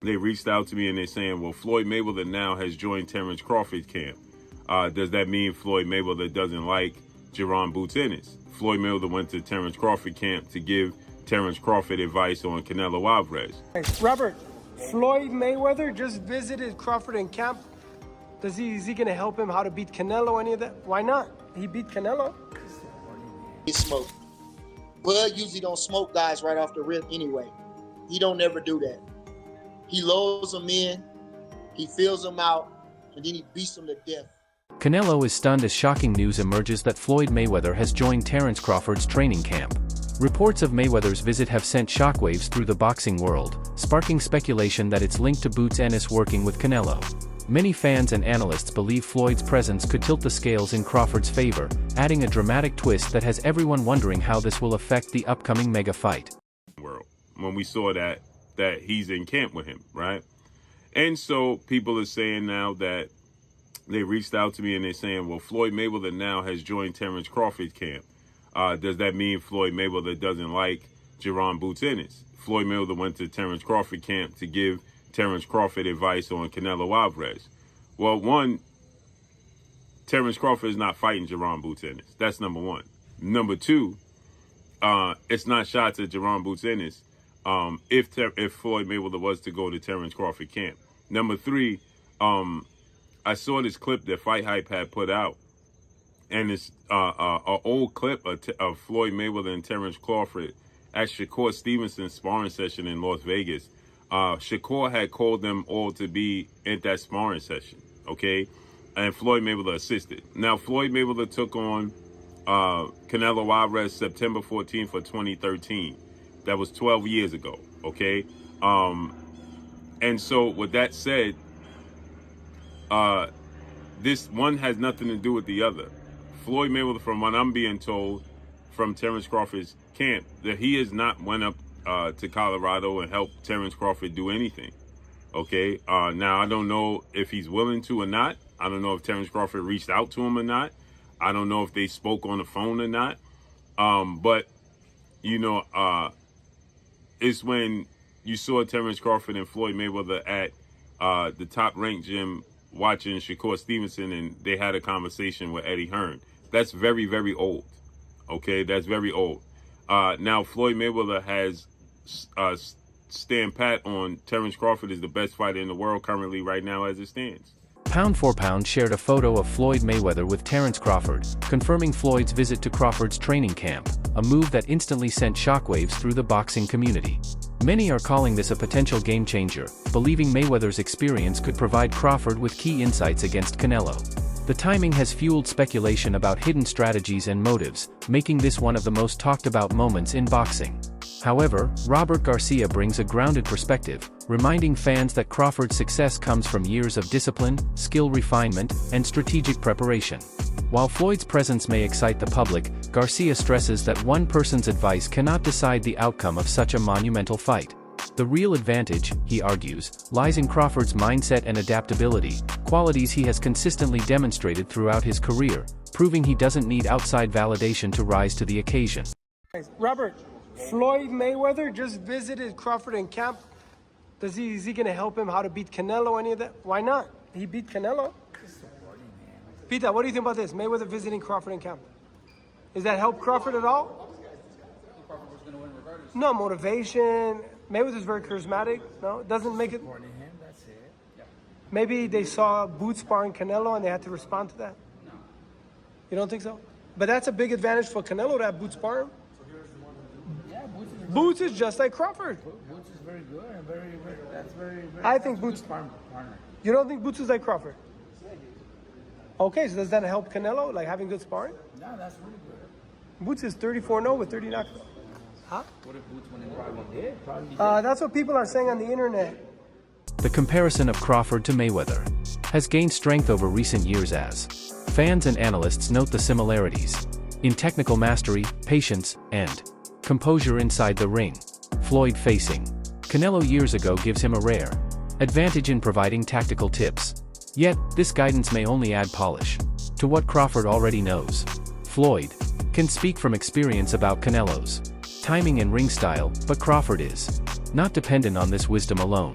they reached out to me and they're saying, well, Floyd Mayweather now has joined Terence Crawford's camp. Does that mean Floyd Mayweather doesn't like Jaron Boots Ennis? Floyd Mayweather went to Terence Crawford camp to give Terence Crawford advice on Canelo Alvarez. Robert, Floyd Mayweather just visited Crawford in camp. Is he going to help him how to beat Canelo, any of that? Why not? He beat Canelo. He smoked. Bud usually don't smoke guys right off the rip anyway. He don't never do that. He lulls them in, he fills them out, and then he beats them to death. Canelo is stunned as shocking news emerges that Floyd Mayweather has joined Terence Crawford's training camp. Reports of Mayweather's visit have sent shockwaves through the boxing world, sparking speculation that it's linked to Boots Ennis working with Canelo. Many fans and analysts believe Floyd's presence could tilt the scales in Crawford's favor, adding a dramatic twist that has everyone wondering how this will affect the upcoming mega fight. When we saw that he's in camp with him, right? And so people are saying now that they reached out to me and they're saying, well, Floyd Mayweather now has joined Terence Crawford's camp. Does that mean Floyd Mayweather doesn't like Jaron Boots Ennis? Floyd Mayweather went to Terence Crawford camp to give Terence Crawford advice on Canelo Alvarez. Well, one, Terence Crawford is not fighting Jaron Boots Ennis. That's number one. Number two, it's not shots at Jaron Boots Ennis if Floyd Mayweather was to go to Terence Crawford camp. Number three, I saw this clip that Fight Hype had put out, and it's an old clip of Floyd Mayweather and Terence Crawford at Shakur Stevenson's sparring session in Las Vegas. Shakur had called them all to be at that sparring session, okay? And Floyd Mayweather assisted. Now, Floyd Mayweather took on Canelo Alvarez September 14th of 2013. That was 12 years ago, okay? And so with that said, this one has nothing to do with the other. Floyd Mayweather, from what I'm being told from Terence Crawford's camp, that he has not went up to Colorado and helped Terence Crawford do anything, okay? Now, I don't know if he's willing to or not. I don't know if Terence Crawford reached out to him or not. I don't know if they spoke on the phone or not. But, you know, it's when you saw Terence Crawford and Floyd Mayweather at the top-ranked gym watching Shakur Stevenson, and they had a conversation with Eddie Hearn. That's very, very old, okay? That's very old. Now, Floyd Mayweather has stand pat on Terence Crawford is the best fighter in the world currently right now as it stands. Pound for Pound shared a photo of Floyd Mayweather with Terence Crawford, confirming Floyd's visit to Crawford's training camp, a move that instantly sent shockwaves through the boxing community. Many are calling this a potential game changer, believing Mayweather's experience could provide Crawford with key insights against Canelo. The timing has fueled speculation about hidden strategies and motives, making this one of the most talked about moments in boxing. However, Robert Garcia brings a grounded perspective, reminding fans that Crawford's success comes from years of discipline, skill refinement, and strategic preparation. While Floyd's presence may excite the public, Garcia stresses that one person's advice cannot decide the outcome of such a monumental fight. The real advantage, he argues, lies in Crawford's mindset and adaptability, qualities he has consistently demonstrated throughout his career, proving he doesn't need outside validation to rise to the occasion. Robert, Floyd Mayweather just visited Crawford in camp. Is he going to help him how to beat Canelo, any of that? Why not? He beat Canelo. Peter, what do you think about this? Mayweather visiting Crawford in camp. Does that help Crawford at all? Crawford was going to win regardless. No, motivation. Mayweather's very charismatic. No, it doesn't make it. That's it. Yeah. Maybe they saw Boots sparring Canelo and they had to respond to that. No. You don't think so? But that's a big advantage for Canelo to have Boots spar him. Yeah, Boots is just like Crawford. Boots is very good and very. I think Boots. Partner. You don't think Boots is like Crawford? Okay, so does that help Canelo, like having good sparring? No, that's really good. Boots is 34-0 with 30 knockouts. Huh? What if Boots won in probably did? That's what people are saying on the internet. The comparison of Crawford to Mayweather has gained strength over recent years as fans and analysts note the similarities in technical mastery, patience, and composure inside the ring. Floyd facing Canelo years ago gives him a rare advantage in providing tactical tips. Yet, this guidance may only add polish to what Crawford already knows. Floyd can speak from experience about Canelo's timing and ring style, but Crawford is not dependent on this wisdom alone.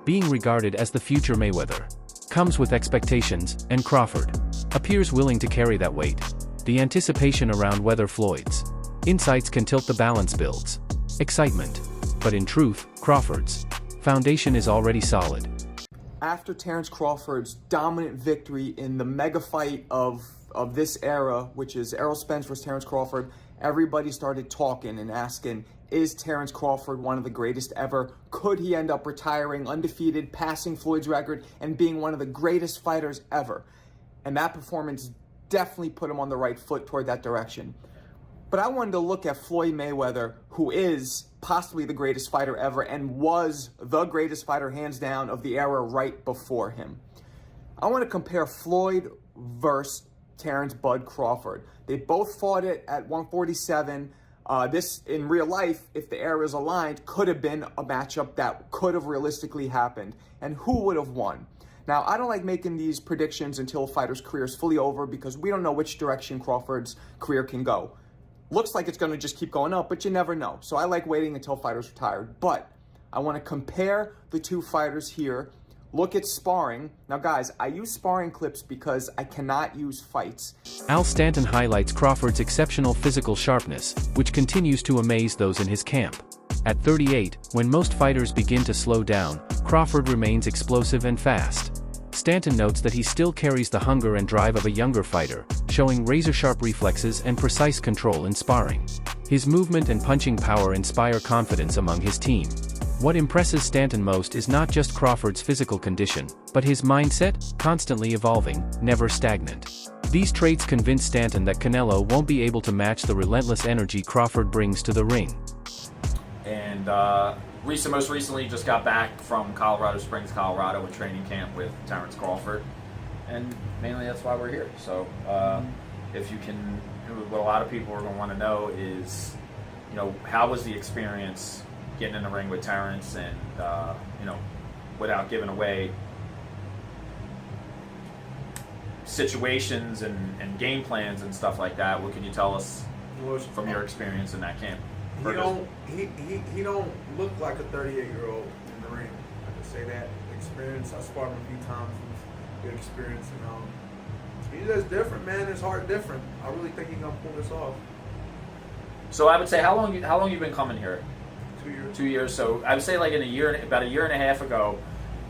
being regarded as the future Mayweather. Comes with expectations, and Crawford appears willing to carry that weight. The anticipation around whether Floyd's insights can tilt the balance builds excitement. But in truth, Crawford's foundation is already solid. After Terence Crawford's dominant victory in the mega fight of this era, which is Errol Spence versus Terence Crawford, everybody started talking and asking, is Terence Crawford one of the greatest ever? Could he end up retiring undefeated, passing Floyd's record, and being one of the greatest fighters ever? And that performance definitely put him on the right foot toward that direction. But I wanted to look at Floyd Mayweather, who is possibly the greatest fighter ever and was the greatest fighter hands down of the era right before him. I want to compare Floyd versus Terence Bud Crawford. They both fought it at 147. This, in real life, if the eras aligned, could have been a matchup that could have realistically happened. And who would have won? Now, I don't like making these predictions until a fighter's career is fully over because we don't know which direction Crawford's career can go. Looks like it's going to just keep going up, but you never know. So I like waiting until fighters retired. But I want to compare the two fighters here, look at sparring. Now, guys, I use sparring clips because I cannot use fights. Al Stanton highlights Crawford's exceptional physical sharpness, which continues to amaze those in his camp. At 38, when most fighters begin to slow down, Crawford remains explosive and fast. Stanton notes that he still carries the hunger and drive of a younger fighter, showing razor-sharp reflexes and precise control in sparring. His movement and punching power inspire confidence among his team. What impresses Stanton most is not just Crawford's physical condition, but his mindset, constantly evolving, never stagnant. These traits convince Stanton that Canelo won't be able to match the relentless energy Crawford brings to the ring. And most recently just got back from Colorado Springs, Colorado, in training camp with Terence Crawford, and mainly that's why we're here. So if you can, what a lot of people are going to want to know is, how was the experience getting in the ring with Terence, and without giving away situations and game plans and stuff like that, what can you tell us from your experience in that camp? He don't look like a 38-year-old in the ring. I can say that. Experience. I sparred him a few times. Good experience, he's just different, man. His heart different. I really think he's gonna pull this off. So I would say, how long you been coming here? 2 years. 2 years. So I would say about a year and a half ago,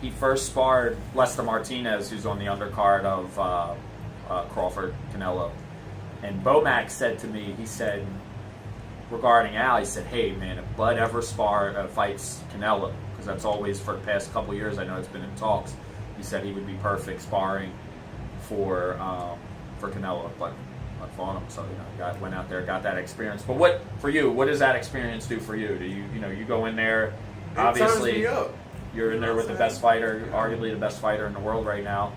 he first sparred Lester Martinez, who's on the undercard of Crawford Canelo, and Bomac said to me, he said, regarding Al, he said, hey man, if Bud ever fights Canelo, because that's always, for the past couple of years, I know it's been in talks, he said he would be perfect sparring for Canelo, but I fought him, so went out there, got that experience. But what does that experience do for you? Do you go in there, obviously it turns me up. You're in there with the best fighter, arguably the best fighter in the world right now,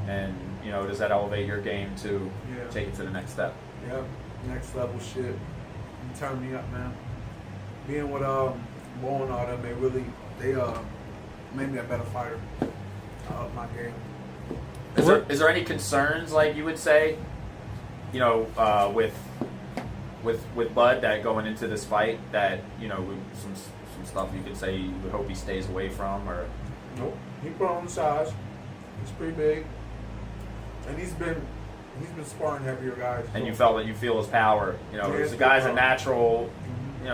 and does that elevate your game to take it to the next step? Yeah, next level shit. You turn me up, man. Being with Bo and all them, they made me a better fighter. I up my game. Is there any concerns, like you would say, with Bud, that going into this fight, that some stuff you could say you would hope he stays away from, or? Nope. He put on the size. He's pretty big, and he's been sparring heavier guys. And you feel his power. The guy's a natural.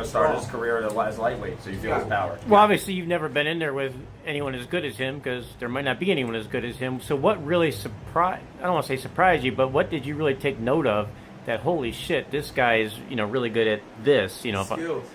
Started his career as lightweight, so you feel his power. Well, obviously you've never been in there with anyone as good as him, because there might not be anyone as good as him. So what really I don't want to say surprised you, but what did you really take note of that, holy shit, this guy is, really good at this, Skills.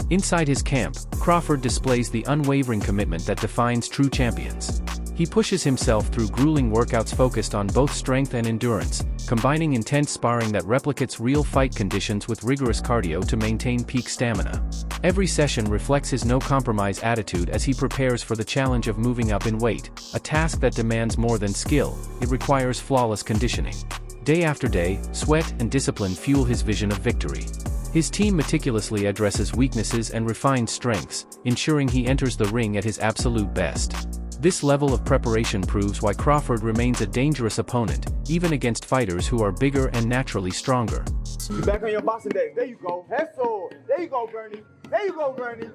Inside his camp, Crawford displays the unwavering commitment that defines true champions. He pushes himself through grueling workouts focused on both strength and endurance, combining intense sparring that replicates real fight conditions with rigorous cardio to maintain peak stamina. Every session reflects his no-compromise attitude as he prepares for the challenge of moving up in weight, a task that demands more than skill. It requires flawless conditioning. Day after day, sweat and discipline fuel his vision of victory. His team meticulously addresses weaknesses and refines strengths, ensuring he enters the ring at his absolute best. This level of preparation proves why Crawford remains a dangerous opponent, even against fighters who are bigger and naturally stronger. You back on your boxing day. There you go. That's all. There you go, Bernie. There you go, Bernie.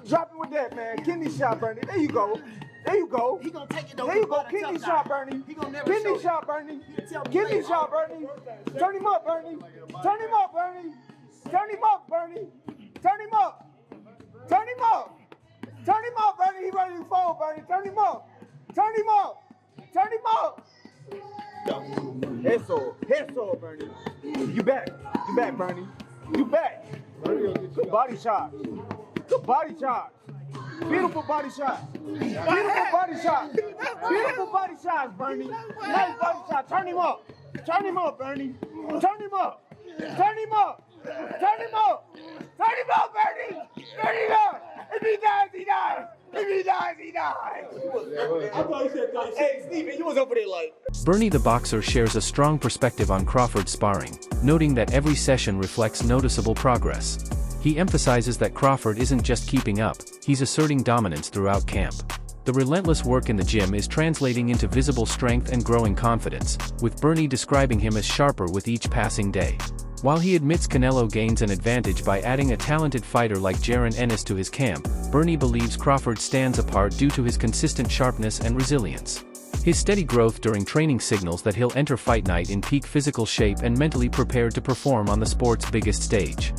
Drop it with that, man. Kidney shot, Bernie. There you go. There you go. He gonna take it though. There you go. Kidney shot, Bernie. He gonna never show Kidney it. shot, Bernie. tell me Kidney later. shot, Bernie. Turn him up, Bernie. Turn him up, Bernie. Turn him up, Bernie. Turn him up. Turn him up. Turn him up, Bernie. He ready to fall, Bernie. Turn him up. Turn him up. Turn him up. Head Bernie. You back. You back, Bernie. You back. Good body shot. Good body shot. Beautiful body shot. Beautiful body shot. Beautiful body shots, Bernie. Nice body shot. Turn him up. Turn him up, Bernie. Turn him up. Turn him up. Turn him up. Turn him up, Bernie. Turn him up. If he dies, he dies. If he dies, he dies. I thought you said, hey, Steven, you was over there like. Bernie the boxer shares a strong perspective on Crawford's sparring, noting that every session reflects noticeable progress. He emphasizes that Crawford isn't just keeping up, he's asserting dominance throughout camp. The relentless work in the gym is translating into visible strength and growing confidence, with Bernie describing him as sharper with each passing day. While he admits Canelo gains an advantage by adding a talented fighter like Jaron Ennis to his camp, Bernie believes Crawford stands apart due to his consistent sharpness and resilience. His steady growth during training signals that he'll enter fight night in peak physical shape and mentally prepared to perform on the sport's biggest stage.